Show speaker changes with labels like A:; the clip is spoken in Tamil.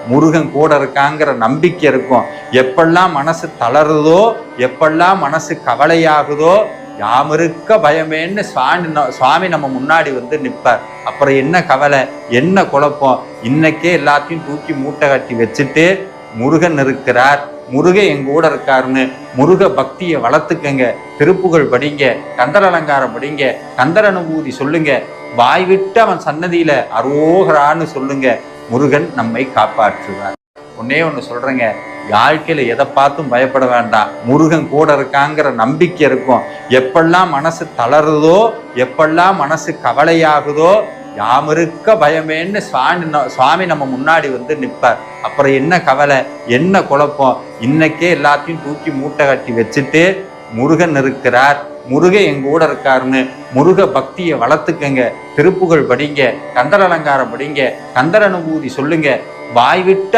A: முருகன் கூட இருக்காங்கிற நம்பிக்கை இருக்கும். எப்பெல்லாம் மனசு தளருதோ, எப்பெல்லாம் மனசு கவலையாகுதோ, யாமிருக்க பயமேன்னு சுவாமி நம்ம முன்னாடி வந்து நிற்பார். அப்புறம் என்ன கவலை, என்ன குழப்பம்? இன்னைக்கே எல்லாத்தையும் தூக்கி மூட்டை கட்டி வச்சுட்டு முருகன் இருக்கிறார், முருகன் எங்க கூட இருக்காருன்னு முருக பக்தியை வளர்த்துக்கங்க. திருப்புகழ் படிங்க, கந்தர் அலங்காரம் படிங்க, கந்தர் அனுபூதி சொல்லுங்க, வாய் விட்டு அவன் சன்னதியில அரோகரான்னு சொல்லுங்க. முருகன் நம்மை காப்பாற்றுவார். ஒன்னே ஒன்று சொல்றேங்க, வாழ்க்கையில எதை பார்த்தும் பயப்பட வேண்டாம். முருகன் கூட இருக்காங்கிற நம்பிக்கை இருக்கும். எப்பெல்லாம் மனசு தளருதோ, எப்பெல்லாம் மனசு கவலையாகுதோ, யாமிருக்க பயமேன்னு சுவாமி நம்ம முன்னாடி வந்து நிற்பார். அப்புறம் என்ன கவலை, என்ன குழப்பம்? இன்னைக்கே எல்லாத்தையும் தூக்கி மூட்டை கட்டி வச்சுட்டு முருகன் இருக்கிறார், முருகன் எங்க கூட இருக்காருன்னு முருக பக்தியை வளர்த்துக்கங்க. திருப்புகழ் படிங்க, கந்தர் அலங்காரம் படிங்க, கந்தர் அனுபூதி சொல்லுங்க, வாய் விட்டு